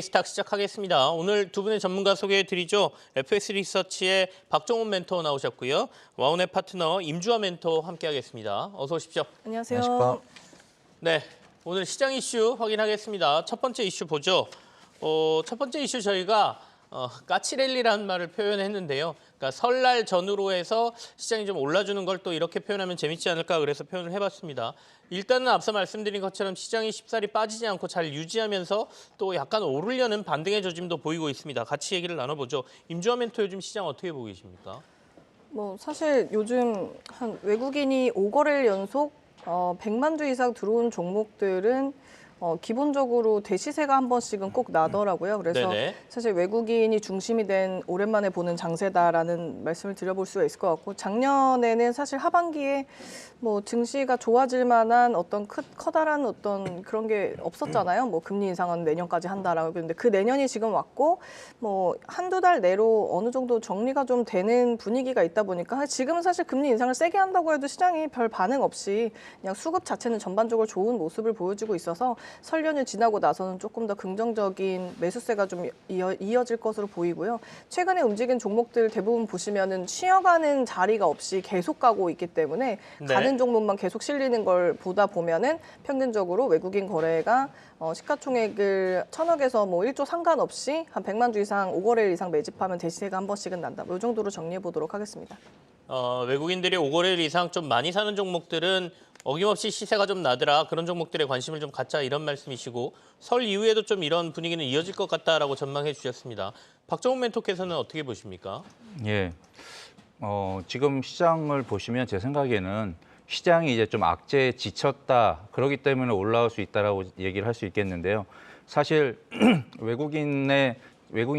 스탁 시작하겠습니다. 오늘 두 분의 전문가 소개해드리죠. FS 리서치의 박정훈 멘토 나오셨고요. 와운의 파트너 임주화 멘토 함께하겠습니다. 어서 오십시오. 안녕하세요. 안녕하십니까. 네, 오늘 시장 이슈 확인하겠습니다. 첫 번째 이슈 보죠. 첫 번째 이슈 저희가 까치랠리라는 말을 표현했는데요. 그러니까 설날 전후로 해서 시장이 좀 올라주는 걸 또 이렇게 표현하면 재밌지 않을까 그래서 표현을 해봤습니다. 일단은 앞서 말씀드린 것처럼 시장이 쉽사리 빠지지 않고 잘 유지하면서 또 약간 오르려는 반등의 조짐도 보이고 있습니다. 같이 얘기를 나눠보죠. 임주화 멘토 요즘 시장 어떻게 보고 계십니까? 사실 요즘 한 외국인이 5거래일 연속 100만 주 이상 들어온 종목들은 기본적으로 대시세가 한 번씩은 꼭 나더라고요. 그래서 네네. 사실 외국인이 중심이 된 오랜만에 보는 장세다라는 말씀을 드려볼 수가 있을 것 같고, 작년에는 사실 하반기에 증시가 좋아질 만한 어떤 커다란 어떤 그런 게 없었잖아요. 금리 인상은 내년까지 한다라고. 그런데 그 내년이 지금 왔고 한두 달 내로 어느 정도 정리가 좀 되는 분위기가 있다 보니까 지금은 사실 금리 인상을 세게 한다고 해도 시장이 별 반응 없이 그냥 수급 자체는 전반적으로 좋은 모습을 보여주고 있어서 설 연휴 지나고 나서는 조금 더 긍정적인 매수세가 좀 이어질 것으로 보이고요. 최근에 움직인 종목들 대부분 보시면은 쉬어가는 자리가 없이 계속 가고 있기 때문에 네. 가는 종목만 계속 실리는 걸 보다 보면은 평균적으로 외국인 거래가 시가총액을 1,000억에서 1조 상관없이 한 100만 주 이상 5거래일 이상 매집하면 대시세가 한 번씩은 난다. 이 정도로 정리해 보도록 하겠습니다. 외국인들이 5거래일 이상 좀 많이 사는 종목들은 어김없이 시세가 좀 나더라. 그런 종목들에 관심을 좀 갖자 이런 말씀이시고 설 이후에도 좀 이런 분위기는 이어질 것 같다라고 전망해 주셨습니다. 박정훈 멘토께서는 어떻게 보십니까? 예. 지금 시장을 보시면 제 생각에는 시장이 이제 좀 악재에 지쳤다. 그렇기 때문에 올라올 수 있다라고 얘기를 할 수 있겠는데요. 사실 외국인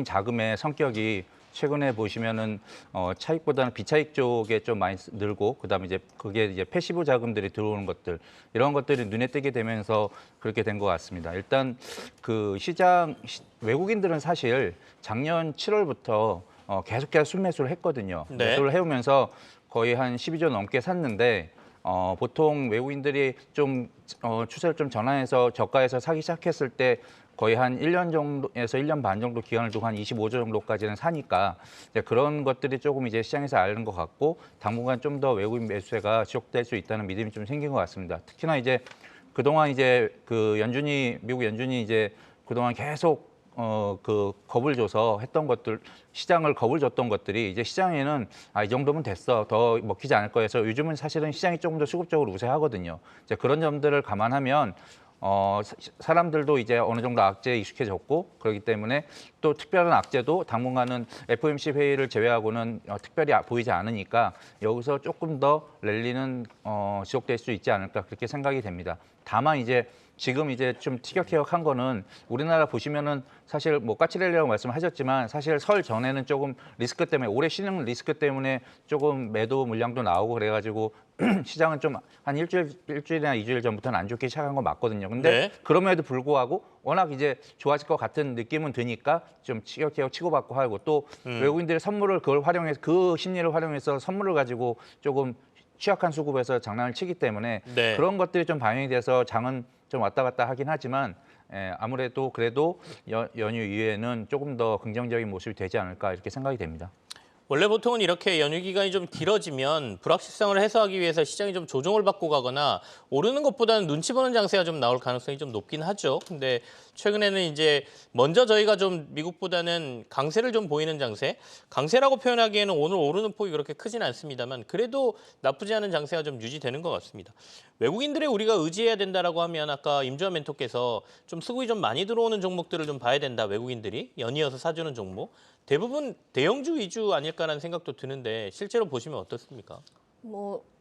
자금의 성격이 최근에 보시면은 차익보다는 비차익 쪽에 좀 많이 늘고, 그다음에 이제 그게 이제 패시브 자금들이 들어오는 것들, 이런 것들이 눈에 띄게 되면서 그렇게 된 것 같습니다. 일단 그 외국인들은 사실 작년 7월부터 계속해서 순매수를 했거든요. 네. 매수를 해오면서 거의 한 12조 넘게 샀는데 보통 외국인들이 좀 추세를 좀 전환해서 저가에서 사기 시작했을 때 거의 한 1년 정도에서 1년 반 정도 기간을 두고 한 25조 정도까지는 사니까 이제 그런 것들이 조금 이제 시장에서 앓는 것 같고, 당분간 좀 더 외국인 매수세가 지속될 수 있다는 믿음이 좀 생긴 것 같습니다. 특히나 이제 그동안 이제 미국 연준이 이제 그동안 계속 겁을 줘서 했던 것들, 시장을 겁을 줬던 것들이 이제 시장에는 이 정도면 됐어, 더 먹히지 않을 거예요. 그래서 요즘은 사실은 시장이 조금 더 수급적으로 우세하거든요. 이제 그런 점들을 감안하면 사람들도 이제 어느 정도 악재에 익숙해졌고, 그렇기 때문에 또 특별한 악재도 당분간은 FOMC 회의를 제외하고는 특별히 보이지 않으니까 여기서 조금 더 랠리는 지속될 수 있지 않을까 그렇게 생각이 됩니다. 다만 이제 지금 이제 좀 티격태격한 거는 우리나라 보시면은 사실 까치랠리라고 말씀하셨지만 사실 설 전에는 조금 리스크 때문에, 올해 쉬는 리스크 때문에 조금 매도 물량도 나오고 그래가지고 시장은 좀 한 일주일이나 2주일 전부터는 안 좋게 시작한 건 맞거든요. 근데 네. 그럼에도 불구하고 워낙 이제 좋아질 것 같은 느낌은 드니까 좀 티격태격 치고받고 하고, 또 외국인들의 선물을 그 심리를 활용해서 선물을 가지고 조금 취약한 수급에서 장난을 치기 때문에 네. 그런 것들이 좀 반영이 돼서 장은 좀 왔다 갔다 하긴 하지만 아무래도 그래도 연휴 이후에는 조금 더 긍정적인 모습이 되지 않을까 이렇게 생각이 됩니다. 원래 보통은 이렇게 연휴 기간이 좀 길어지면 불확실성을 해소하기 위해서 시장이 좀 조정을 받고 가거나 오르는 것보다는 눈치 보는 장세가 좀 나올 가능성이 좀 높긴 하죠. 근데 최근에는 이제 먼저 저희가 좀 미국보다는 강세를 좀 보이는 장세, 강세라고 표현하기에는 오늘 오르는 폭이 그렇게 크진 않습니다만 그래도 나쁘지 않은 장세가 좀 유지되는 것 같습니다. 외국인들의 우리가 의지해야 된다라고 하면 아까 임주환 멘토께서 좀 수급이 좀 많이 들어오는 종목들을 좀 봐야 된다, 외국인들이 연이어서 사주는 종목. 대부분 대형주 위주 아닐까라는 생각도 드는데 실제로 보시면 어떻습니까?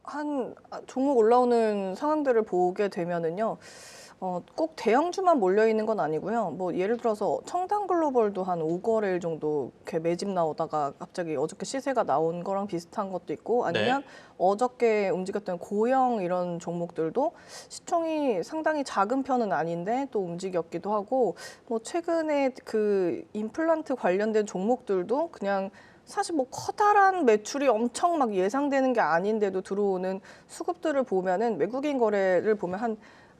한 종목 올라오는 상황들을 보게 되면은요. 꼭 대형주만 몰려 있는 건 아니고요. 예를 들어서 청담글로벌도 한 5거래일 정도 이렇게 매집 나오다가 갑자기 어저께 시세가 나온 거랑 비슷한 것도 있고, 아니면 어저께 움직였던 고영 이런 종목들도 시총이 상당히 작은 편은 아닌데 또 움직였기도 하고, 최근에 그 임플란트 관련된 종목들도 그냥 사실 커다란 매출이 엄청 막 예상되는 게 아닌데도 들어오는 수급들을 보면은 외국인 거래를 보면 한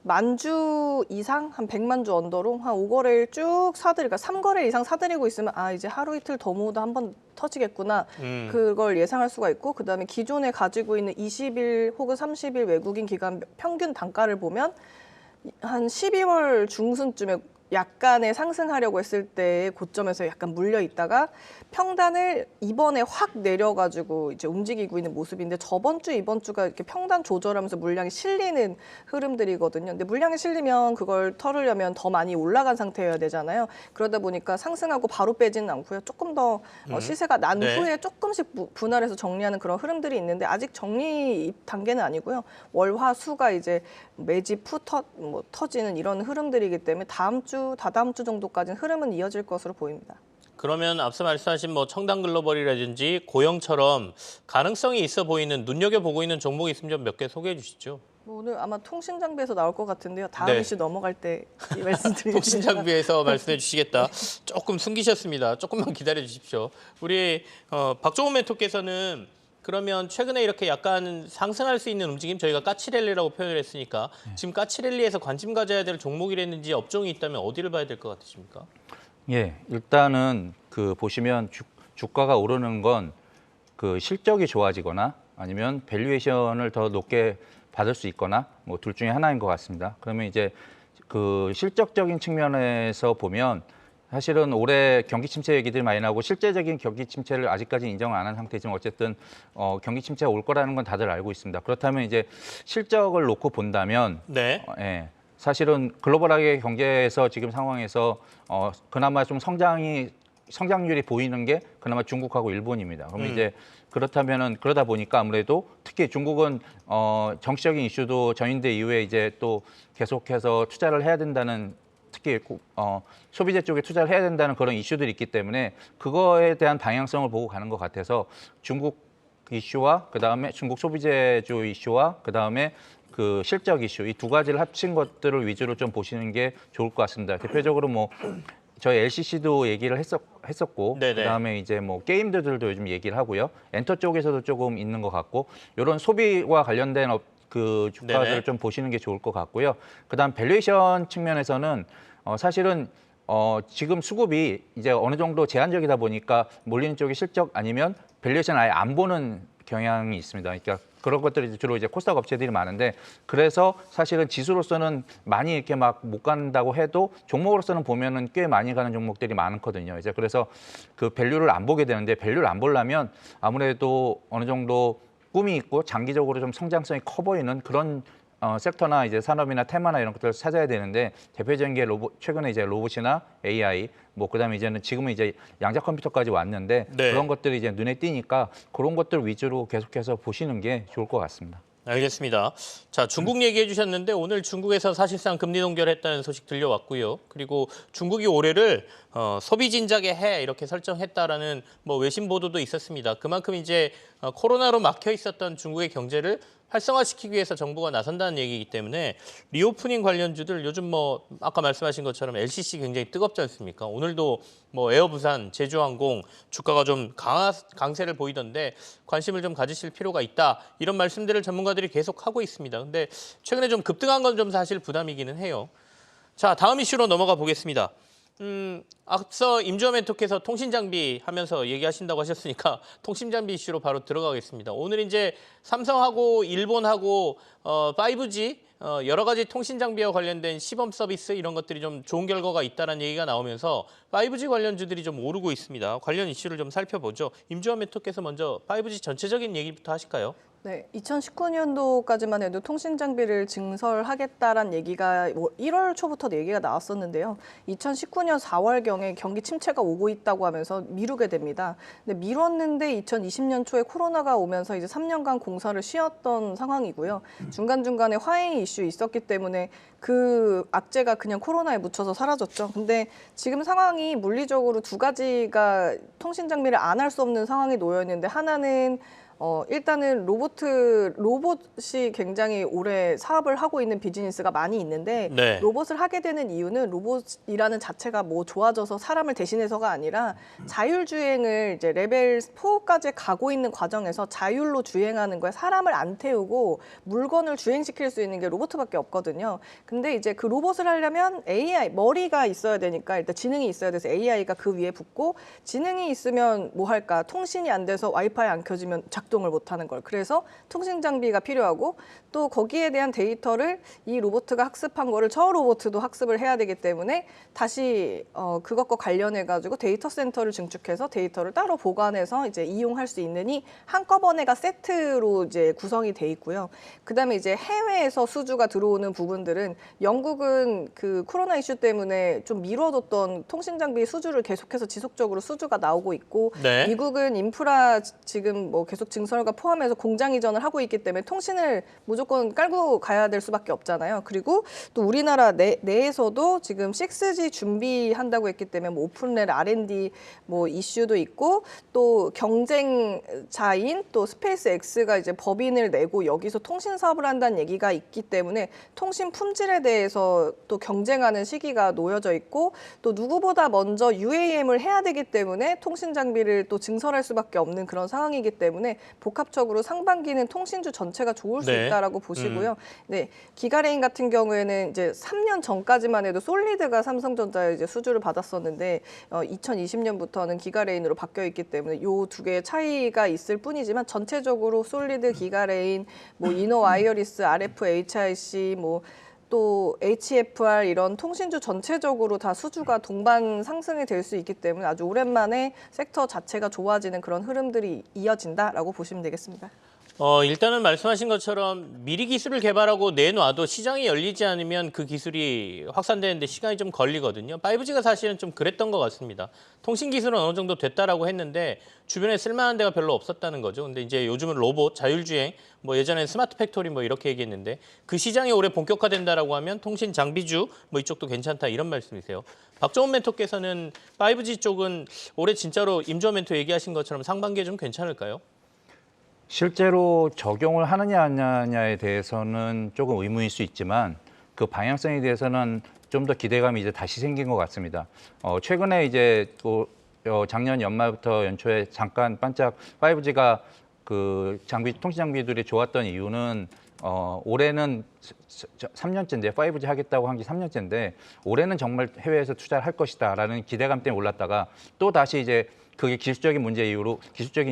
만주 이상 한 100만 주 언더로 한 5거래일 쭉 사들이니까 3거래 이상 사들이고 있으면 아 이제 하루 이틀 더 모으다 한번 터지겠구나 그걸 예상할 수가 있고 그다음에 기존에 가지고 있는 20일 혹은 30일 외국인 기간 평균 단가를 보면 한 12월 중순쯤에 약간의 상승하려고 했을 때의 고점에서 약간 물려 있다가 평단을 이번에 확 내려가지고 이제 움직이고 있는 모습인데 저번 주, 이번 주가 이렇게 평단 조절하면서 물량이 실리는 흐름들이거든요. 근데 물량이 실리면 그걸 털으려면 더 많이 올라간 상태여야 되잖아요. 그러다 보니까 상승하고 바로 빼지는 않고요. 조금 더 시세가 난 네. 후에 조금씩 분할해서 정리하는 그런 흐름들이 있는데 아직 정리 단계는 아니고요. 월, 화, 수가 이제 매집 후 터지는 이런 흐름들이기 때문에 다음 주, 다다음 주 정도까지는 흐름은 이어질 것으로 보입니다. 그러면 앞서 말씀하신 뭐 청담 글로벌이라든지 고영처럼 가능성이 있어 보이는 눈여겨보고 있는 종목이 있으면 좀 몇 개 소개해 주시죠. 뭐 오늘 아마 통신장비에서 나올 것 같은데요. 다음 네. 이슈 넘어갈 때 이 말씀드리겠습니다. 통신장비에서 말씀해 주시겠다. 조금 숨기셨습니다. 조금만 기다려 주십시오. 우리 박종훈 멘토께서는 그러면 최근에 이렇게 약간 상승할 수 있는 움직임 저희가 까치랠리라고 표현을 했으니까 지금 까치랠리에서 관심 가져야 될 종목이랬는지 업종이 있다면 어디를 봐야 될 것 같으십니까? 예, 일단은 그 보시면 주가가 오르는 건 그 실적이 좋아지거나 아니면 밸류에이션을 더 높게 받을 수 있거나 뭐 둘 중에 하나인 것 같습니다. 그러면 이제 그 실적적인 측면에서 보면 사실은 올해 경기 침체 얘기들이 많이 나오고 실제적인 경기 침체를 아직까지 인정 안 한 상태지만 어쨌든 경기 침체가 올 거라는 건 다들 알고 있습니다. 그렇다면 이제 실적을 놓고 본다면 네. 예, 사실은 글로벌하게 경제에서 지금 상황에서 그나마 좀 성장률이 보이는 게 그나마 중국하고 일본입니다. 그러면 이제 그렇다면은 그러다 보니까 아무래도 특히 중국은 정치적인 이슈도 전인대 이후에 이제 또 계속해서 투자를 해야 된다는 특히 소비재 쪽에 투자를 해야 된다는 그런 이슈들이 있기 때문에 그거에 대한 방향성을 보고 가는 것 같아서 중국 이슈와 그다음에 중국 소비재주 이슈와 그다음에 그 실적 이슈 이 두 가지를 합친 것들을 위주로 좀 보시는 게 좋을 것 같습니다. 대표적으로 뭐 저희 LCC도 얘기를 했었고 네네. 그다음에 이제 뭐 게임들도 요즘 얘기를 하고요. 엔터 쪽에서도 조금 있는 것 같고 이런 소비와 관련된 그 주가들을 네네. 좀 보시는 게 좋을 것 같고요. 그다음 밸류에이션 측면에서는 사실은 지금 수급이 이제 어느 정도 제한적이다 보니까 몰리는 쪽이 실적 아니면 밸류에이션 아예 안 보는 경향이 있습니다. 그러니까 그런 것들이 주로 이제 코스닥 업체들이 많은데 그래서 사실은 지수로서는 많이 이렇게 막 못 간다고 해도 종목으로서는 보면은 꽤 많이 가는 종목들이 많거든요. 이제 그래서 그 밸류를 안 보게 되는데 밸류를 안 보려면 아무래도 어느 정도 꿈이 있고 장기적으로 좀 성장성이 커 보이는 그런 섹터나 이제 산업이나 테마나 이런 것들을 찾아야 되는데 대표적인 게 최근에 이제 로봇이나 AI 뭐 그다음에 이제는 지금은 이제 양자 컴퓨터까지 왔는데 네. 그런 것들이 이제 눈에 띄니까 그런 것들 위주로 계속해서 보시는 게 좋을 것 같습니다. 알겠습니다. 자, 중국 얘기해 주셨는데 오늘 중국에서 사실상 금리 동결했다는 소식 들려왔고요. 그리고 중국이 올해를 소비 진작의 해 이렇게 설정했다라는 뭐 외신 보도도 있었습니다. 그만큼 이제 코로나로 막혀 있었던 중국의 경제를 활성화시키기 위해서 정부가 나선다는 얘기이기 때문에 리오프닝 관련주들 요즘 뭐 아까 말씀하신 것처럼 LCC 굉장히 뜨겁지 않습니까? 오늘도 뭐 에어부산, 제주항공 주가가 좀 강세를 보이던데 관심을 좀 가지실 필요가 있다. 이런 말씀들을 전문가들이 계속 하고 있습니다. 근데 최근에 좀 급등한 건 좀 사실 부담이기는 해요. 자, 다음 이슈로 넘어가 보겠습니다. 앞서 임주환 멘토께서 통신장비 하면서 얘기하신다고 하셨으니까 통신장비 이슈로 바로 들어가겠습니다. 오늘 이제 삼성하고 일본하고 5G 여러 가지 통신장비와 관련된 시범 서비스 이런 것들이 좀 좋은 결과가 있다는 얘기가 나오면서 5G 관련주들이 좀 오르고 있습니다. 관련 이슈를 좀 살펴보죠. 임주환 멘토께서 먼저 5G 전체적인 얘기부터 하실까요? 네, 2019년도까지만 해도 통신 장비를 증설하겠다란 얘기가 1월 초부터 얘기가 나왔었는데요. 2019년 4월경에 경기 침체가 오고 있다고 하면서 미루게 됩니다. 근데 미뤘는데 2020년 초에 코로나가 오면서 이제 3년간 공사를 쉬었던 상황이고요. 중간중간에 화해 이슈 있었기 때문에 그 악재가 그냥 코로나에 묻혀서 사라졌죠. 근데 지금 상황이 물리적으로 두 가지가 통신 장비를 안 할 수 없는 상황에 놓여 있는데 하나는 일단은 로봇이 굉장히 오래 사업을 하고 있는 비즈니스가 많이 있는데 네. 로봇을 하게 되는 이유는 로봇이라는 자체가 뭐 좋아져서 사람을 대신해서가 아니라 자율주행을 이제 레벨 4까지 가고 있는 과정에서 자율로 주행하는 거에 사람을 안 태우고 물건을 주행시킬 수 있는 게 로봇밖에 없거든요. 근데 이제 그 로봇을 하려면 AI, 머리가 있어야 되니까 일단 지능이 있어야 돼서 AI가 그 위에 붙고 지능이 있으면 뭐 할까? 통신이 안 돼서 와이파이 안 켜지면 작동을 못 하는 걸. 그래서 통신 장비가 필요하고 또 거기에 대한 데이터를 이 로봇가 학습한 거를 저 로봇도 학습을 해야 되기 때문에 다시 그것과 관련해 가지고 데이터 센터를 증축해서 데이터를 따로 보관해서 이제 이용할 수 있느니 한꺼번에가 세트로 이제 구성이 돼 있고요. 그다음에 이제 해외에서 수주가 들어오는 부분들은 영국은 그 코로나 이슈 때문에 좀 미뤄뒀던 통신 장비 수주를 계속해서 지속적으로 수주가 나오고 있고 네. 미국은 인프라 지금 뭐 계속 증설과 포함해서 공장 이전을 하고 있기 때문에 통신을 무조건 깔고 가야 될 수밖에 없잖아요. 그리고 또 우리나라 내에서도 지금 6G 준비한다고 했기 때문에 뭐 오픈랩 R&D 뭐 이슈도 있고 또 경쟁자인 또 스페이스 X가 이제 법인을 내고 여기서 통신 사업을 한다는 얘기가 있기 때문에 통신 품질에 대해서 또 경쟁하는 시기가 놓여져 있고 또 누구보다 먼저 UAM을 해야 되기 때문에 통신 장비를 또 증설할 수밖에 없는 그런 상황이기 때문에 복합적으로 상반기는 통신주 전체가 좋을 수 네. 있다라고 보시고요. 네, 기가레인 같은 경우에는 이제 3년 전까지만 해도 솔리드가 삼성전자에 이제 수주를 받았었는데 2020년부터는 기가레인으로 바뀌어 있기 때문에 요 두 개의 차이가 있을 뿐이지만 전체적으로 솔리드, 기가레인, 뭐 이노 와이어리스, RF, HIC 뭐 또 HFR 이런 통신주 전체적으로 다 수주가 동반 상승이 될 수 있기 때문에 아주 오랜만에 섹터 자체가 좋아지는 그런 흐름들이 이어진다라고 보시면 되겠습니다. 일단은 말씀하신 것처럼 미리 기술을 개발하고 내놔도 시장이 열리지 않으면 그 기술이 확산되는데 시간이 좀 걸리거든요. 5G가 사실은 좀 그랬던 것 같습니다. 통신 기술은 어느 정도 됐다라고 했는데 주변에 쓸만한 데가 별로 없었다는 거죠. 근데 이제 요즘은 로봇, 자율주행, 뭐 예전엔 스마트 팩토리 뭐 이렇게 얘기했는데 그 시장이 올해 본격화된다라고 하면 통신 장비주 뭐 이쪽도 괜찮다 이런 말씀이세요. 박정훈 멘토께서는 5G 쪽은 올해 진짜로 임주원 멘토 얘기하신 것처럼 상반기에 좀 괜찮을까요? 실제로 적용을 하느냐 안 하느냐에 대해서는 조금 의문일 수 있지만 그 방향성에 대해서는 좀 더 기대감이 이제 다시 생긴 것 같습니다. 최근에 이제 또 작년 연말부터 연초에 잠깐 반짝 5G가 그 통신 장비들이 좋았던 이유는 올해는 3년째인데 5G 하겠다고 한 게 3년째인데 올해는 정말 해외에서 투자를 할 것이다라는 기대감 때문에 올랐다가 또 다시 이제 그게 기술적인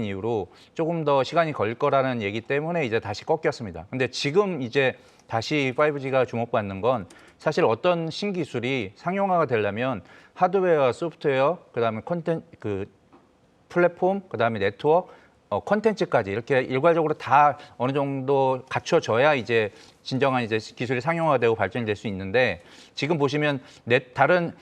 이유로 조금 더 시간이 걸릴 거라는 얘기 때문에 이제 다시 꺾였습니다. 근데 지금 이제 다시 5G가 주목받는 건 사실 어떤 신기술이 상용화가 되려면 하드웨어와 소프트웨어, 그다음에 플랫폼, 그다음에 네트워크, 콘텐츠까지 이렇게 일괄적으로 다 어느 정도 갖춰져야 이제 진정한 이제 기술이 상용화되고 발전될 수 있는데 지금 보시면 다른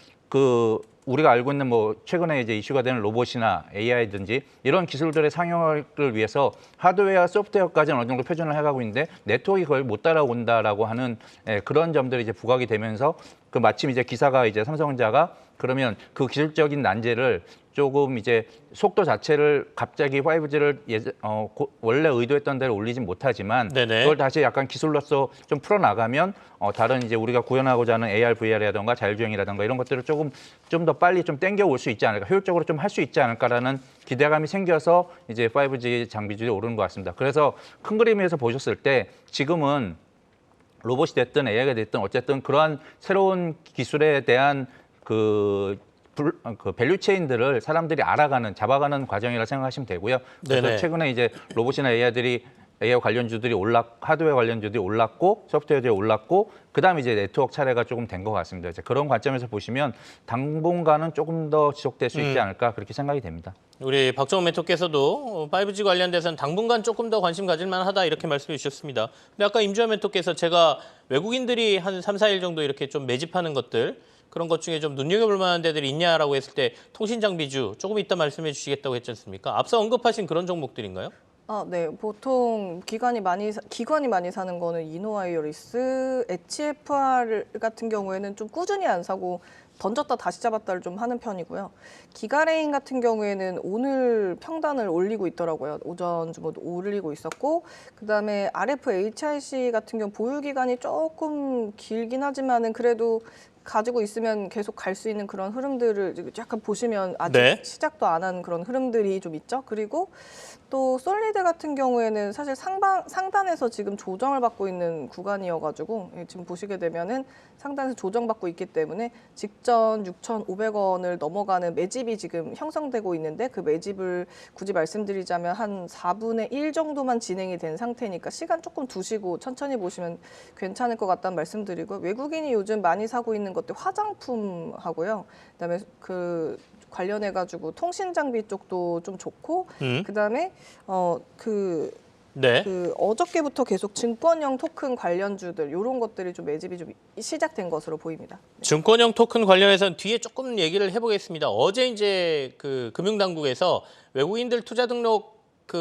우리가 알고 있는 뭐 최근에 이제 이슈가 되는 로봇이나 AI든지 이런 기술들의 상용화를 위해서 하드웨어, 소프트웨어까지는 어느 정도 표준을 해가고 있는데 네트워크가 거의 못 따라온다라고 하는 그런 점들이 이제 부각이 되면서 그 마침 이제 기사가 이제 삼성전자가 그러면 그 기술적인 난제를 조금 이제 속도 자체를 갑자기 5G를 원래 의도했던 대로 올리진 못하지만 네네. 그걸 다시 약간 기술로서 좀 풀어나가면 다른 이제 우리가 구현하고자 하는 AR, VR이라든가 자율주행이라든가 이런 것들을 좀 더 빨리 좀 땡겨올 수 있지 않을까, 효율적으로 좀 할 수 있지 않을까라는 기대감이 생겨서 이제 5G 장비주들이 오르는 것 같습니다. 그래서 큰 그림에서 보셨을 때 지금은 로봇이 됐든 AI가 됐든 어쨌든 그러한 새로운 기술에 대한 그 밸류 체인들을 사람들이 잡아가는 과정이라 생각하시면 되고요. 그래서 네네. 최근에 이제 로봇이나 AI 관련주들이 하드웨어 관련주들이 올랐고 소프트웨어들이 올랐고 그다음에 이제 네트워크 차례가 조금 된 것 같습니다. 이제 그런 관점에서 보시면 당분간은 조금 더 지속될 수 있지 않을까 그렇게 생각이 됩니다. 우리 박정훈 멘토께서도 5G 관련돼서는 당분간 조금 더 관심 가질 만하다 이렇게 말씀해 주셨습니다. 근데 아까 임주환 멘토께서 제가 외국인들이 한 3, 4일 정도 이렇게 좀 매집하는 것들 그런 것 중에 좀 눈여겨볼 만한 데들이 있냐라고 했을 때 통신장비주 조금 이따 말씀해 주시겠다고 했지 않습니까? 앞서 언급하신 그런 종목들인가요? 네. 보통 기관이 많이 사는 거는 이노와이어리스, HFR 같은 경우에는 좀 꾸준히 안 사고 던졌다 다시 잡았다를 좀 하는 편이고요. 기가레인 같은 경우에는 오늘 평단을 올리고 있더라고요. 오전 주모도 올리고 있었고, 그다음에 RFHIC 같은 경우 보유 기간이 조금 길긴 하지만은 그래도 가지고 있으면 계속 갈 수 있는 그런 흐름들을 약간 보시면 아직 네. 시작도 안 한 그런 흐름들이 좀 있죠. 그리고 또 솔리드 같은 경우에는 사실 상단에서 지금 조정을 받고 있는 구간이어가지고 지금 보시게 되면은 상단에서 조정받고 있기 때문에 직전 6,500원을 넘어가는 매집이 지금 형성되고 있는데 그 매집을 굳이 말씀드리자면 한 4분의 1 정도만 진행이 된 상태니까 시간 조금 두시고 천천히 보시면 괜찮을 것 같다는 말씀드리고, 외국인이 요즘 많이 사고 있는 것들 화장품하고요. 그다음에 그 관련해가지고 통신 장비 쪽도 좀 좋고, 그다음에 네. 어저께부터 계속 증권형 토큰 관련주들 이런 것들이 좀 매집이 좀 시작된 것으로 보입니다. 증권형 토큰 관련해서는 뒤에 조금 얘기를 해보겠습니다. 어제 이제 그 금융당국에서 외국인들 투자 등록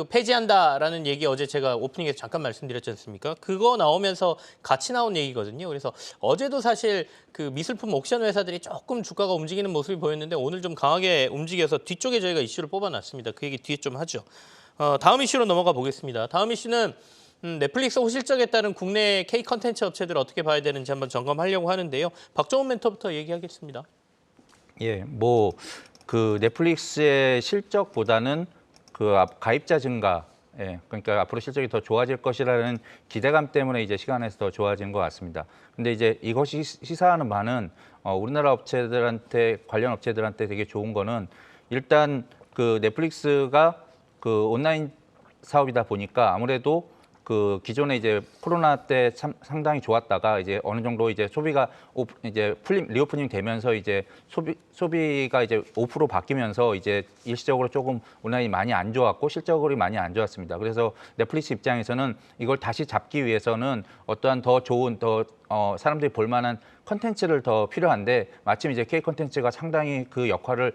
폐지한다라는 얘기 어제 제가 오프닝에서 잠깐 말씀드렸지 않습니까? 그거 나오면서 같이 나온 얘기거든요. 그래서 어제도 사실 그 미술품 옥션 회사들이 조금 주가가 움직이는 모습이 보였는데 오늘 좀 강하게 움직여서 뒤쪽에 저희가 이슈를 뽑아놨습니다. 그 얘기 뒤에 좀 하죠. 다음 이슈로 넘어가 보겠습니다. 다음 이슈는 넷플릭스 호실적에 따른 국내 K 컨텐츠 업체들 어떻게 봐야 되는지 한번 점검하려고 하는데요. 박정훈 멘토부터 얘기하겠습니다. 예, 뭐 그 넷플릭스의 실적보다는 그 가입자 증가, 예, 그러니까 앞으로 실적이 더 좋아질 것이라는 기대감 때문에 이제 시간에서 더 좋아진 것 같습니다. 근데 이제 이것이 시사하는 바는 우리나라 업체들한테, 관련 업체들한테 되게 좋은 거는 일단 그 넷플릭스가 그 온라인 사업이다 보니까 아무래도 그 기존에 이제 코로나 때 상당히 좋았다가 이제 어느 정도 이제 소비가 이제 리오프닝 되면서 이제 소비가 이제 5% 바뀌면서 이제 일시적으로 조금 온라인이 많이 안 좋았고 실적으로 많이 안 좋았습니다. 그래서 넷플릭스 입장에서는 이걸 다시 잡기 위해서는 어떠한 더 좋은 사람들이 볼 만한 컨텐츠를 더 필요한데 마침 이제 K 컨텐츠가 상당히 그 역할을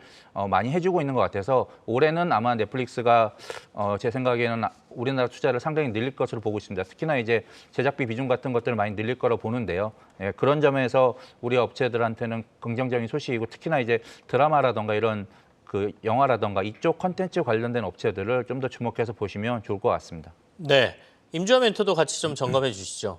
많이 해주고 있는 것 같아서 올해는 아마 넷플릭스가 제 생각에는 우리나라 투자를 상당히 늘릴 것으로 보고 있습니다. 특히나 이제 제작비 비중 같은 것들을 많이 늘릴 거로 보는데요. 예, 그런 점에서 우리 업체들한테는 긍정적인 소식이고 특히나 이제 드라마라던가 이런 그 영화라던가 이쪽 컨텐츠 관련된 업체들을 좀 더 주목해서 보시면 좋을 것 같습니다. 네, 임주환 멘토도 같이 좀 점검해 주시죠.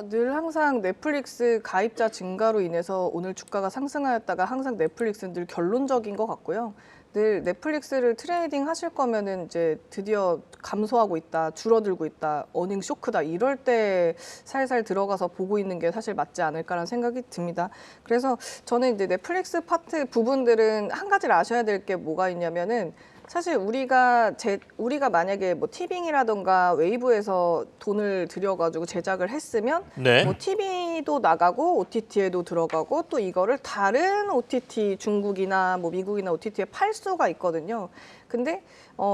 늘 항상 넷플릭스 가입자 증가로 인해서 오늘 주가가 상승하였다가 항상 넷플릭스는 늘 결론적인 것 같고요. 늘 넷플릭스를 트레이딩 하실 거면은 이제 드디어 감소하고 있다, 줄어들고 있다, 어닝 쇼크다 이럴 때 살살 들어가서 보고 있는 게 사실 맞지 않을까라는 생각이 듭니다. 그래서 저는 이제 넷플릭스 파트 부분들은 한 가지를 아셔야 될 게 뭐가 있냐면은 사실 우리가 만약에 뭐 티빙이라던가 웨이브에서 돈을 들여가지고 제작을 했으면 네. 뭐 TV도 나가고 OTT에도 들어가고 또 이거를 다른 OTT 중국이나 뭐 미국이나 OTT에 팔 수가 있거든요. 근데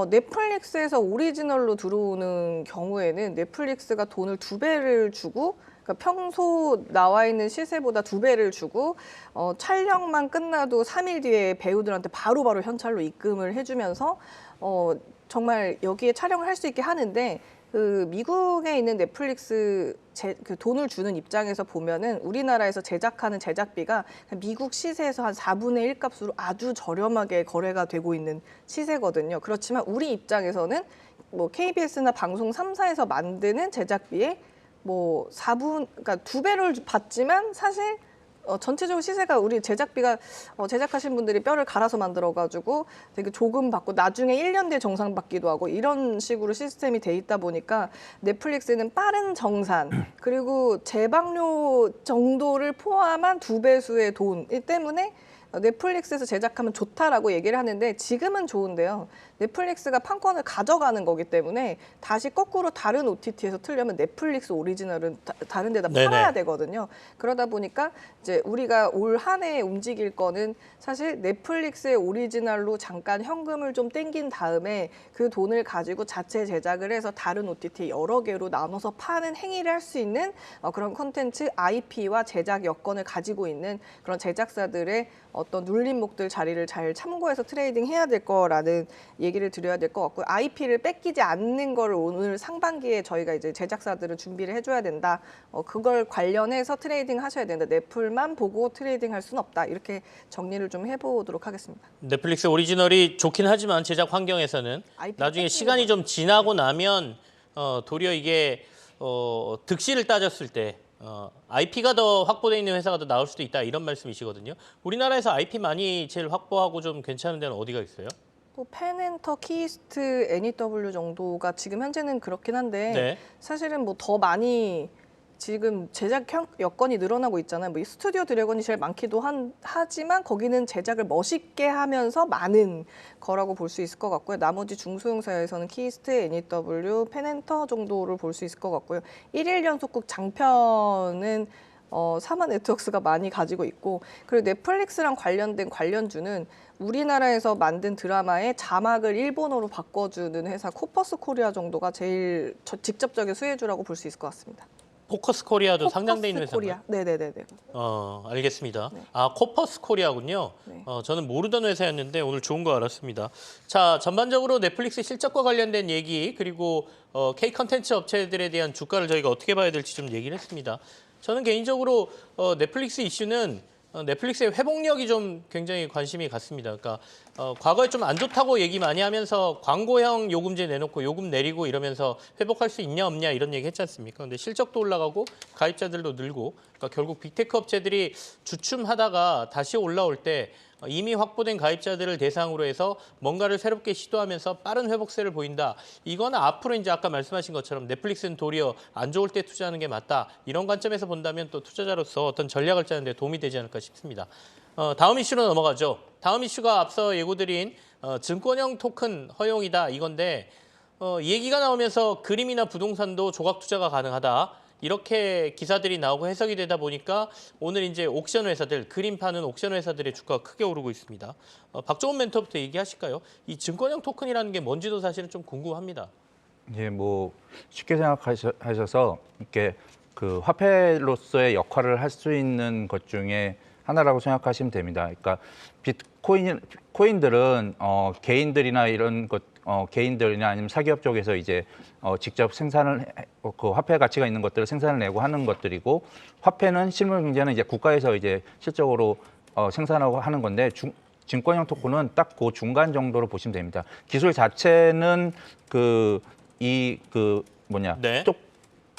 넷플릭스에서 오리지널로 들어오는 경우에는 넷플릭스가 돈을 2배를 주고 그러니까 평소 나와 있는 시세보다 2배를 주고 촬영만 끝나도 3일 뒤에 배우들한테 바로바로 현찰로 입금을 해주면서 정말 여기에 촬영을 할 수 있게 하는데 그 미국에 있는 넷플릭스 그 돈을 주는 입장에서 보면은 우리나라에서 제작하는 제작비가 미국 시세에서 한 4분의 1 값으로 아주 저렴하게 거래가 되고 있는 시세거든요. 그렇지만 우리 입장에서는 뭐 KBS나 방송 3사에서 만드는 제작비에 뭐 4분, 그러니까 2배를 받지만 사실 전체적으로 시세가 우리 제작비가 제작하신 분들이 뼈를 갈아서 만들어가지고 되게 조금 받고 나중에 1년 뒤에 정산 받기도 하고 이런 식으로 시스템이 돼 있다 보니까 넷플릭스는 빠른 정산 그리고 제방료 정도를 포함한 2배수의 돈이기 때문에 넷플릭스에서 제작하면 좋다라고 얘기를 하는데 지금은 좋은데요. 넷플릭스가 판권을 가져가는 거기 때문에 다시 거꾸로 다른 OTT에서 틀려면 넷플릭스 오리지널은 다른 데다 팔아야 되거든요. 그러다 보니까 이제 우리가 올 한 해에 움직일 거는 사실 넷플릭스의 오리지널로 잠깐 현금을 좀 땡긴 다음에 그 돈을 가지고 자체 제작을 해서 다른 OTT 여러 개로 나눠서 파는 행위를 할 수 있는 그런 콘텐츠 IP와 제작 여건을 가지고 있는 그런 제작사들의 어떤 눌림목들 자리를 잘 참고해서 트레이딩 해야 될 거라는 얘기를 드려야 될 것 같고요. IP를 뺏기지 않는 거를 오늘 상반기에 저희가 이제 제작사들은 준비를 해줘야 된다. 그걸 관련해서 트레이딩 하셔야 된다. 넷플만 보고 트레이딩 할 수는 없다. 이렇게 정리를 좀 해보도록 하겠습니다. 넷플릭스 오리지널이 좋긴 하지만 제작 환경에서는 나중에 시간이 좀 지나고 나면 도리어 이게 득실을 따졌을 때 IP가 더 확보되어 있는 회사가 더 나올 수도 있다 이런 말씀이시거든요. 우리나라에서 IP 많이 제일 확보하고 좀 괜찮은 데는 어디가 있어요? 뭐 펜앤터, 키이스트, NEW 정도가 지금 현재는 그렇긴 한데 네. 사실은 뭐 더 많이 지금 제작 여건이 늘어나고 있잖아요. 뭐이 스튜디오 드래곤이 제일 많기도 하지만 거기는 제작을 멋있게 하면서 많은 거라고 볼 수 있을 것 같고요. 나머지 중소형사에서는 키이스트, NEW, 펜앤터 정도를 볼 수 있을 것 같고요. 1일 연속극 장편은 사마 네트워크스가 많이 가지고 있고 그리고 넷플릭스랑 관련된 관련주는 우리나라에서 만든 드라마의 자막을 일본어로 바꿔주는 회사 코퍼스 코리아 정도가 제일 직접적인 수혜주라고 볼 수 있을 것 같습니다. 포커스 코리아도 상장돼 있는 회사인가요? 네네네네. 알겠습니다. 네. 코퍼스 코리아군요. 네. 저는 모르던 회사였는데 오늘 좋은 거 알았습니다. 자, 전반적으로 넷플릭스 실적과 관련된 얘기 그리고 K 컨텐츠 업체들에 대한 주가를 저희가 어떻게 봐야 될지 좀 얘기를 했습니다. 저는 개인적으로 넷플릭스 이슈는 넷플릭스의 회복력이 좀 굉장히 관심이 갔습니다. 그러니까 과거에 좀 안 좋다고 얘기 많이 하면서 광고형 요금제 내놓고 요금 내리고 이러면서 회복할 수 있냐 없냐 이런 얘기 했지 않습니까? 근데 실적도 올라가고 가입자들도 늘고 그러니까 결국 빅테크 업체들이 주춤하다가 다시 올라올 때 이미 확보된 가입자들을 대상으로 해서 뭔가를 새롭게 시도하면서 빠른 회복세를 보인다. 이거는 앞으로 이제 아까 말씀하신 것처럼 넷플릭스는 도리어 안 좋을 때 투자하는 게 맞다. 이런 관점에서 본다면 또 투자자로서 어떤 전략을 짜는 데 도움이 되지 않을까 싶습니다. 다음 이슈로 넘어가죠. 다음 이슈가 앞서 예고드린 증권형 토큰 허용이다 이건데 얘기가 나오면서 그림이나 부동산도 조각 투자가 가능하다. 이렇게 기사들이 나오고 해석이 되다 보니까 오늘 이제 옥션 회사들, 그림 파는 옥션 회사들의 주가가 크게 오르고 있습니다. 박종훈 멘토부터 얘기하실까요? 이 증권형 토큰이라는 게 뭔지도 사실은 좀 궁금합니다. 예, 뭐 쉽게 생각하셔서 이렇게 그 화폐로서의 역할을 할 수 있는 것 중에 하나라고 생각하시면 됩니다. 그러니까 코인들은 개인들이나 이런 것 개인들이나 아니면 사기업 쪽에서 이제 직접 생산을 그 화폐 가치가 있는 것들을 생산을 내고 하는 것들이고 화폐는 실물 경제는 이제 국가에서 이제 실적으로 생산하고 하는 건데 증권형 토큰은 딱 그 중간 정도로 보시면 됩니다. 기술 자체는 네.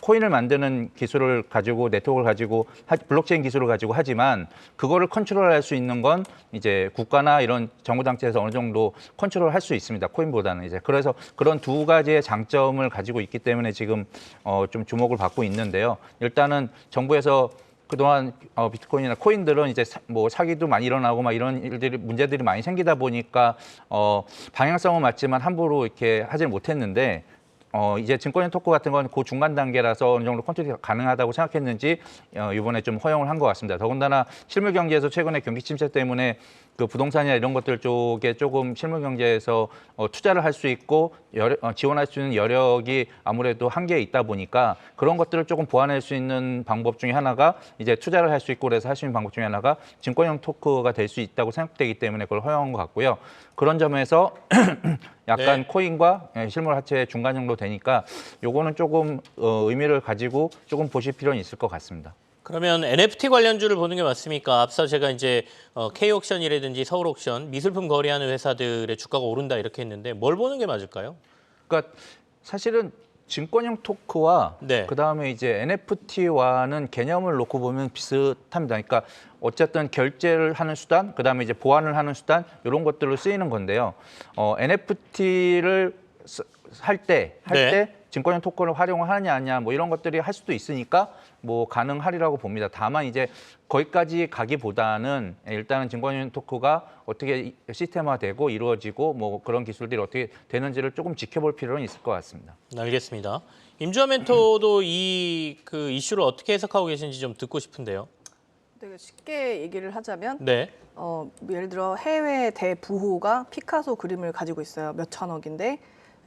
코인을 만드는 기술을 가지고 네트워크를 가지고 블록체인 기술을 가지고 하지만 그거를 컨트롤할 수 있는 건 이제 국가나 이런 정부 단체에서 어느 정도 컨트롤할 수 있습니다. 코인보다는 이제 그래서 그런 두 가지의 장점을 가지고 있기 때문에 지금 좀 주목을 받고 있는데요. 일단은 정부에서 그동안 비트코인이나 코인들은 이제 뭐 사기도 많이 일어나고 막 이런 문제들이 많이 생기다 보니까 방향성은 맞지만 함부로 이렇게 하질 못했는데 이제 증권형 토큰 같은 건 그 중간 단계라서 어느 정도 컨트롤이 가능하다고 생각했는지 이번에 좀 허용을 한 것 같습니다. 더군다나 실물 경제에서 최근에 경기 침체 때문에 그 부동산이나 이런 것들 쪽에 조금 실물 경제에서 투자를 할 수 있고 지원할 수 있는 여력이 아무래도 한계에 있다 보니까 그런 것들을 조금 보완할 수 있는 방법 중에 하나가 이제 투자를 할 수 있고 그래서 할 수 있는 방법 중에 하나가 증권형 토크가 될 수 있다고 생각되기 때문에 그걸 허용한 것 같고요. 그런 점에서 약간 네. 코인과 실물 화폐의 중간 정도 되니까 요거는 조금 의미를 가지고 조금 보실 필요는 있을 것 같습니다. 그러면 NFT 관련주를 보는 게 맞습니까? 앞서 제가 이제 K옥션이라든지 서울옥션, 미술품 거래하는 회사들의 주가가 오른다 이렇게 했는데 뭘 보는 게 맞을까요? 그러니까 사실은 증권형 토크와 네. 그다음에 이제 NFT와는 개념을 놓고 보면 비슷합니다. 그러니까 어쨌든 결제를 하는 수단, 그다음에 이제 보완을 하는 수단 이런 것들로 쓰이는 건데요. NFT를 할 때 증권형 토큰을 활용을 하느냐 아니냐 뭐 이런 것들이 할 수도 있으니까 뭐 가능하리라고 봅니다. 다만 이제 거기까지 가기보다는 일단은 증권형 토크가 어떻게 시스템화되고 이루어지고 뭐 그런 기술들이 어떻게 되는지를 조금 지켜볼 필요는 있을 것 같습니다. 알겠습니다. 임주환 멘토도 이 그 이슈를 어떻게 해석하고 계신지 좀 듣고 싶은데요. 되게 쉽게 얘기를 하자면 네. 예를 들어 해외 대부호가 피카소 그림을 가지고 있어요. 몇 천억인데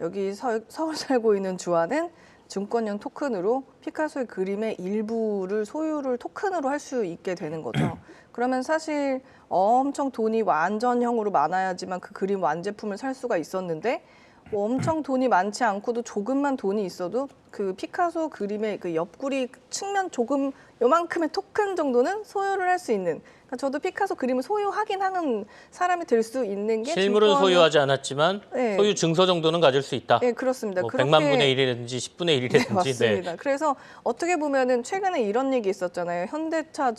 여기 서울 살고 있는 주아는 증권형 토큰으로 피카소의 그림의 일부를 소유를 토큰으로 할 수 있게 되는 거죠. 그러면 사실 엄청 돈이 완전형으로 많아야지만 그 그림 완제품을 살 수가 있었는데 뭐 엄청 돈이 많지 않고도 조금만 돈이 있어도 그 피카소 그림의 그 옆구리 측면 조금 요만큼의 토큰 정도는 소유를 할 수 있는. 그러니까 저도 피카소 그림을 소유하긴 하는 사람이 될 수 있는 게 실물은 증권은- 소유하지 않았지만 네. 소유 증서 정도는 가질 수 있다. 네, 그렇습니다. 뭐 그렇게- 100만 분의 1이라든지 10분의 1이라든지. 네, 맞습니다. 그래서 어떻게 보면은 최근에 이런 얘기 있었잖아요. 현대차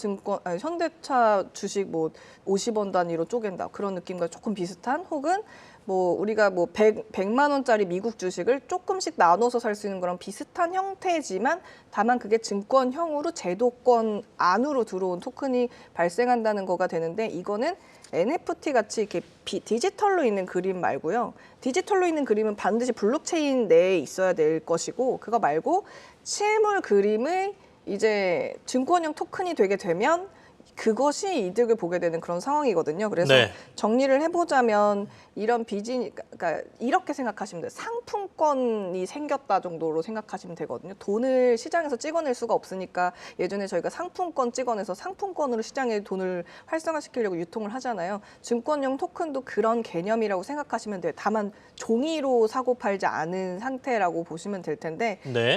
주식 뭐 50원 단위로 쪼갠다. 그런 느낌과 조금 비슷한 혹은 뭐 우리가 뭐 100만 원짜리 미국 주식을 조금씩 나눠서 살 수 있는 거랑 비슷한 형태지만 다만 그게 증권형으로 제도권 안으로 들어온 토큰이 발생한다는 거가 되는데 이거는 NFT 같이 이렇게 디지털로 있는 그림 말고요. 디지털로 있는 그림은 반드시 블록체인 내에 있어야 될 것이고 그거 말고 실물 그림을 이제 증권형 토큰이 되게 되면 그것이 이득을 보게 되는 그런 상황이거든요. 그래서 네. 정리를 해보자면 이런 그러니까 이렇게 생각하시면 돼요. 상품권이 생겼다 정도로 생각하시면 되거든요. 돈을 시장에서 찍어낼 수가 없으니까 예전에 저희가 상품권 찍어내서 상품권으로 시장에 돈을 활성화시키려고 유통을 하잖아요. 증권형 토큰도 그런 개념이라고 생각하시면 돼요. 다만 종이로 사고 팔지 않은 상태라고 보시면 될 텐데 네.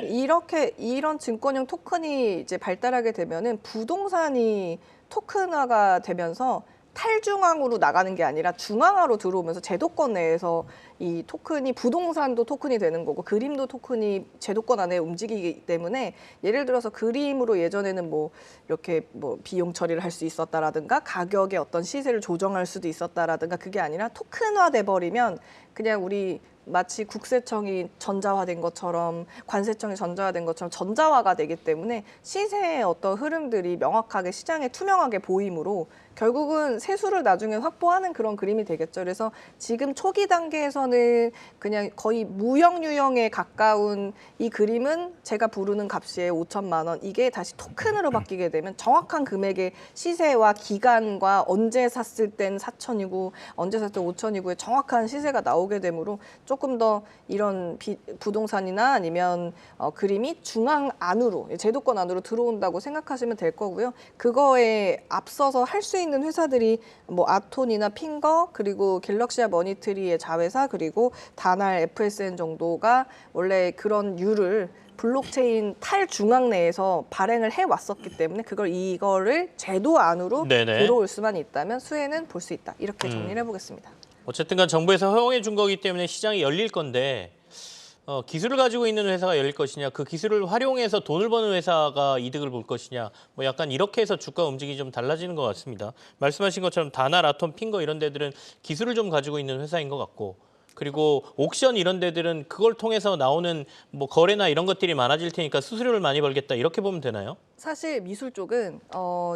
이런 증권형 토큰이 이제 발달하게 되면은 부동산이 토큰화가 되면서 탈중앙으로 나가는 게 아니라 중앙화로 들어오면서 제도권 내에서 이 토큰이 부동산도 토큰이 되는 거고 그림도 토큰이 제도권 안에 움직이기 때문에 예를 들어서 그림으로 예전에는 뭐 이렇게 뭐 비용 처리를 할 수 있었다라든가 가격의 어떤 시세를 조정할 수도 있었다라든가 그게 아니라 토큰화 돼 버리면 그냥 우리 마치 국세청이 전자화된 것처럼 관세청이 전자화된 것처럼 전자화가 되기 때문에 시세의 어떤 흐름들이 명확하게 시장에 투명하게 보이므로 결국은 세수를 나중에 확보하는 그런 그림이 되겠죠. 그래서 지금 초기 단계에서는 그냥 거의 무형 유형에 가까운 이 그림은 제가 부르는 값이에요. 5천만 원. 이게 다시 토큰으로 바뀌게 되면 정확한 금액의 시세와 기간과 언제 샀을 땐 4천이고 언제 샀을 때 5천이고의 정확한 시세가 나오게 되므로 조금 더 이런 부동산이나 아니면 그림이 중앙 안으로 제도권 안으로 들어온다고 생각하시면 될 거고요. 그거에 앞서서 할 수 있는 회사들이 뭐 아톤이나 핑거 그리고 갤럭시아 머니트리의 자회사 그리고 다날 FSN 정도가 원래 그런 류를 블록체인 탈중앙 내에서 발행을 해왔었기 때문에 이거를 제도 안으로 네네. 들어올 수만 있다면 수혜는 볼 수 있다. 이렇게 정리를 해보겠습니다. 어쨌든 간 정부에서 허용해 준 거기 때문에 시장이 열릴 건데 기술을 가지고 있는 회사가 열릴 것이냐, 그 기술을 활용해서 돈을 버는 회사가 이득을 볼 것이냐, 뭐 약간 이렇게 해서 주가 움직임이 좀 달라지는 것 같습니다. 말씀하신 것처럼 다날, 아톰, 핑거 이런 데들은 기술을 좀 가지고 있는 회사인 것 같고, 그리고 옥션 이런 데들은 그걸 통해서 나오는 뭐 거래나 이런 것들이 많아질 테니까 수수료를 많이 벌겠다 이렇게 보면 되나요? 사실 미술 쪽은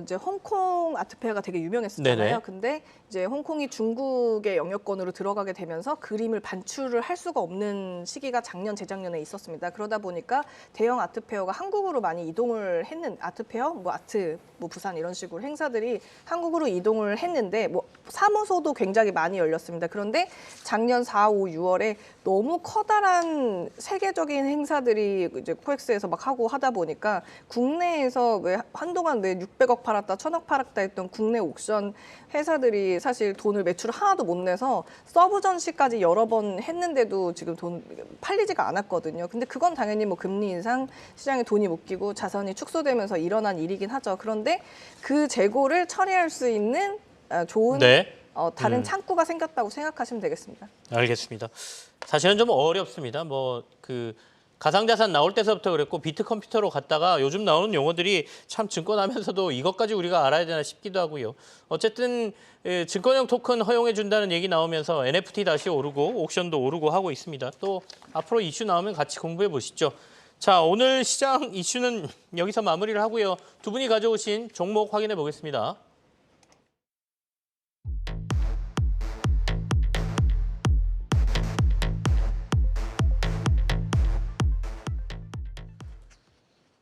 이제 홍콩 아트페어가 되게 유명했었잖아요. 네네. 근데 이제 홍콩이 중국의 영역권으로 들어가게 되면서 그림을 반출을 할 수가 없는 시기가 작년, 재작년에 있었습니다. 그러다 보니까 대형 아트페어가 한국으로 많이 이동을 했는 아트페어, 뭐 아트, 뭐 부산 이런 식으로 행사들이 한국으로 이동을 했는데 뭐 사무소도 굉장히 많이 열렸습니다. 그런데 작년 4, 5, 6월에 너무 커다란 세계적인 행사들이 이제 코엑스에서 막 하고 하다 보니까 국내에서 왜 한동안 왜 600억 팔았다, 1000억 팔았다 했던 국내 옥션 회사들이 사실 돈을 매출을 하나도 못 내서 서브 전시까지 여러 번 했는데도 지금 돈 팔리지가 않았거든요. 근데 그건 당연히 뭐 금리 인상, 시장에 돈이 묶이고 자산이 축소되면서 일어난 일이긴 하죠. 그런데 그 재고를 처리할 수 있는 좋은 네. 다른 창구가 생겼다고 생각하시면 되겠습니다. 알겠습니다. 사실은 좀 어렵습니다. 뭐 그 가상자산 나올 때서부터 그랬고 비트 컴퓨터로 갔다가 요즘 나오는 용어들이 참 증권하면서도 이것까지 우리가 알아야 되나 싶기도 하고요. 어쨌든 증권형 토큰 허용해 준다는 얘기 나오면서 NFT 다시 오르고 옥션도 오르고 하고 있습니다. 또 앞으로 이슈 나오면 같이 공부해 보시죠. 자, 오늘 시장 이슈는 여기서 마무리를 하고요. 두 분이 가져오신 종목 확인해 보겠습니다.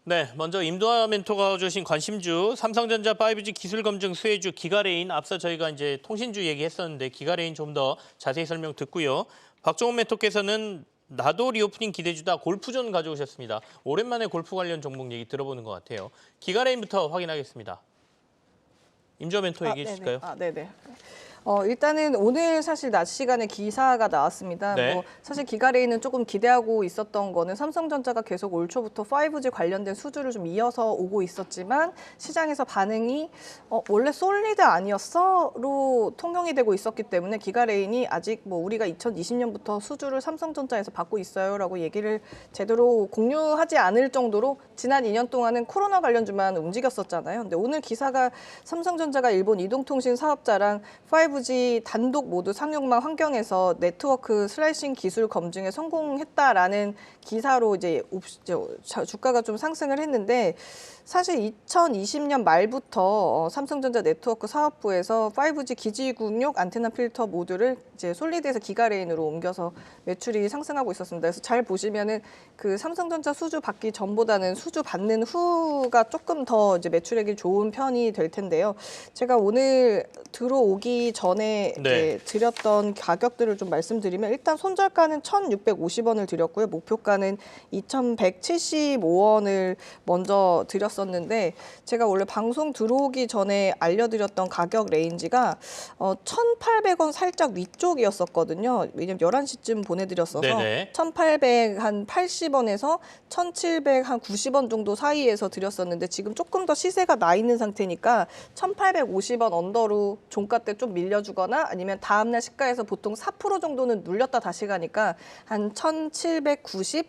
네, 먼저 임도하 멘토가 주신 관심주 삼성전자 5G 기술 검증 수혜주 기가레인, 앞서 저희가 이제 통신주 얘기했었는데 기가레인 좀 더 자세히 설명 듣고요. 박종훈 멘토께서는 나도 리오프닝 기대주다 골프존 가져오셨습니다. 오랜만에 골프 관련 종목 얘기 들어보는 것 같아요. 기가레인부터 확인하겠습니다. 임주아 멘토 얘기해 주실까요? 네네. 일단은 오늘 사실 낮 시간에 기사가 나왔습니다. 네. 뭐 사실 기가레인은 조금 기대하고 있었던 거는 삼성전자가 계속 올 초부터 5G 관련된 수주를 좀 이어서 오고 있었지만 시장에서 반응이 원래 솔리드 아니었어?로 통용이 되고 있었기 때문에 기가레인이 아직 뭐 우리가 2020년부터 수주를 삼성전자에서 받고 있어요라고 얘기를 제대로 공유하지 않을 정도로 지난 2년 동안은 코로나 관련주만 움직였었잖아요. 근데 오늘 기사가 삼성전자가 일본 이동통신 사업자랑 5G 단독 모두 상용망 환경에서 네트워크 슬라이싱 기술 검증에 성공했다라는 기사로 이제 주가가 좀 상승을 했는데 사실 2020년 말부터 삼성전자 네트워크 사업부에서 5G 기지국용 안테나 필터 모듈을 이제 솔리드에서 기가레인으로 옮겨서 매출이 상승하고 있었습니다. 그래서 잘 보시면은 그 삼성전자 수주 받기 전보다는 수주 받는 후가 조금 더 이제 매출액이 좋은 편이 될 텐데요. 제가 오늘 들어오기 전에 이제 드렸던 가격들을 좀 말씀드리면 일단 손절가는 1,650원을 드렸고요. 목표가는 2,175원을 먼저 드렸었는데 제가 원래 방송 들어오기 전에 알려드렸던 가격 레인지가 1,800원 살짝 위쪽이었었거든요. 왜냐면 11시쯤 보내드렸어서 네네. 1,880원에서 1,790원 정도 사이에서 드렸었는데 지금 조금 더 시세가 나 있는 상태니까 1,850원 언더로 종가 때 좀 밀려주거나 아니면 다음날 시가에서 보통 4% 정도는 눌렸다 다시 가니까 한 1,790,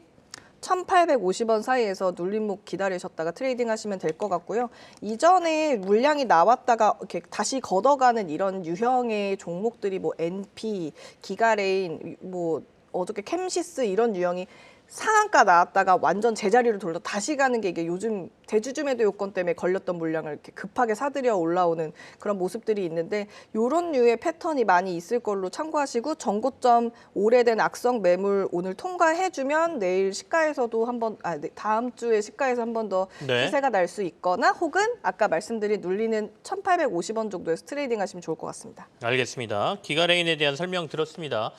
1,850원 사이에서 눌림목 기다리셨다가 트레이딩 하시면 될 것 같고요. 이전에 물량이 나왔다가 이렇게 다시 걷어가는 이런 유형의 종목들이 뭐 NP, 기가레인, 뭐 어저께 캠시스 이런 유형이 상한가 나왔다가 완전 제자리로 돌려 다시 가는 게 이게 요즘 대주주매도 요건 때문에 걸렸던 물량을 이렇게 급하게 사들여 올라오는 그런 모습들이 있는데 이런 류의 패턴이 많이 있을 걸로 참고하시고 전고점 오래된 악성 매물 오늘 통과해주면 내일 시가에서도 한번 다음 주에 시가에서 한 번 더 시세가 날 수 있거나 혹은 아까 말씀드린 눌리는 1,850원 정도에서 트레이딩 하시면 좋을 것 같습니다. 알겠습니다. 기가레인에 대한 설명 들었습니다.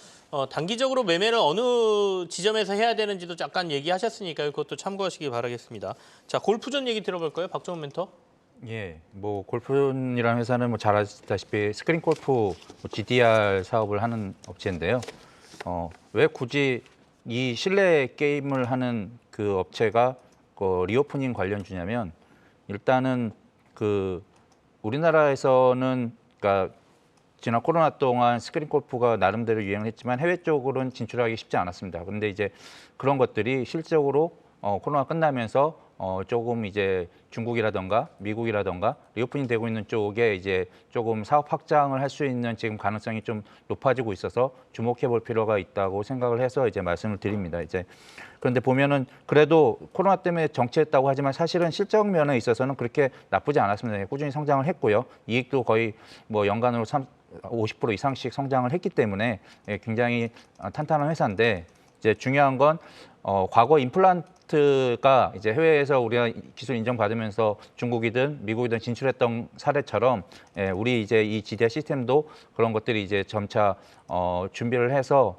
단기적으로 매매를 어느 지점에서 해야 되는지도 잠깐 얘기하셨으니까요. 그것도 참고하시기 바라겠습니다. 자, 골프존 얘기 들어볼까요? 박정훈 멘토. 예, 뭐 골프존이라는 회사는 뭐 잘 아시다시피 스크린 골프 GDR 사업을 하는 업체인데요. 왜 굳이 이 실내 게임을 하는 그 업체가 리오프닝 관련주냐면 일단은 그 우리나라에서는 그러니까 지난 코로나 동안 스크린 골프가 나름대로 유행을 했지만 해외 쪽으로는 진출하기 쉽지 않았습니다. 그런데 이제 그런 것들이 실적으로 코로나 끝나면서 조금 이제 중국이라던가 미국이라던가 리오프닝 되고 있는 쪽에 이제 조금 사업 확장을 할 수 있는 지금 가능성이 좀 높아지고 있어서 주목해 볼 필요가 있다고 생각을 해서 이제 말씀을 드립니다. 이제 그런데 보면은 그래도 코로나 때문에 정체했다고 하지만 사실은 실적 면에 있어서는 그렇게 나쁘지 않았습니다. 꾸준히 성장을 했고요. 이익도 거의 뭐 연간으로 50% 이상씩 성장을 했기 때문에 굉장히 탄탄한 회사인데 이제 중요한 건 과거 임플란트가 이제 해외에서 우리가 기술 인정받으면서 중국이든 미국이든 진출했던 사례처럼 우리 이제 이 GDR 시스템도 그런 것들이 이제 점차 준비를 해서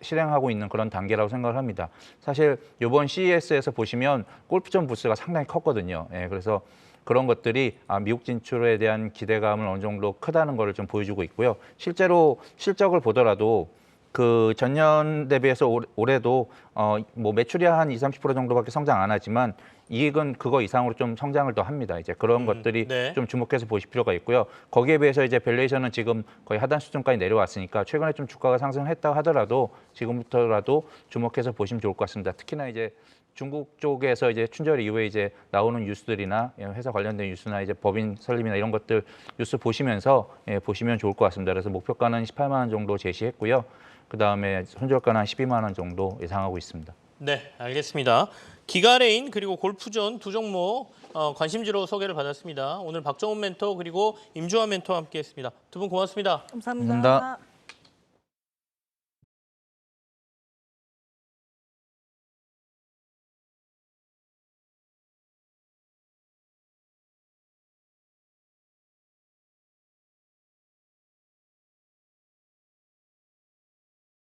실행하고 있는 그런 단계라고 생각을 합니다. 사실 이번 CES에서 보시면 골프존 부스가 상당히 컸거든요. 그래서 그런 것들이 미국 진출에 대한 기대감을 어느 정도 크다는 것을 좀 보여주고 있고요. 실제로 실적을 보더라도 그 전년 대비해서 올해도 뭐 매출이 한 20-30% 정도밖에 성장 안 하지만 이익은 그거 이상으로 좀 성장을 더 합니다. 이제 그런 것들이 좀 주목해서 보실 필요가 있고요. 거기에 비해서 이제 밸류에이션은 지금 거의 하단 수준까지 내려왔으니까 최근에 좀 주가가 상승했다 하더라도 지금부터라도 주목해서 보시면 좋을 것 같습니다. 특히나 이제 중국 쪽에서 이제 춘절 이후에 이제 나오는 뉴스들이나 회사 관련된 뉴스나 이제 법인 설립이나 이런 것들 뉴스 보시면서 보시면 좋을 것 같습니다. 그래서 목표가는 18만 원 정도 제시했고요. 그 다음에 손절가는 한 12만 원 정도 예상하고 있습니다. 네, 알겠습니다. 기가레인 그리고 골프존 두 종목 관심주로 소개를 받았습니다. 오늘 박정훈 멘토 그리고 임주환 멘토와 함께했습니다. 두 분 고맙습니다. 감사합니다. 감사합니다.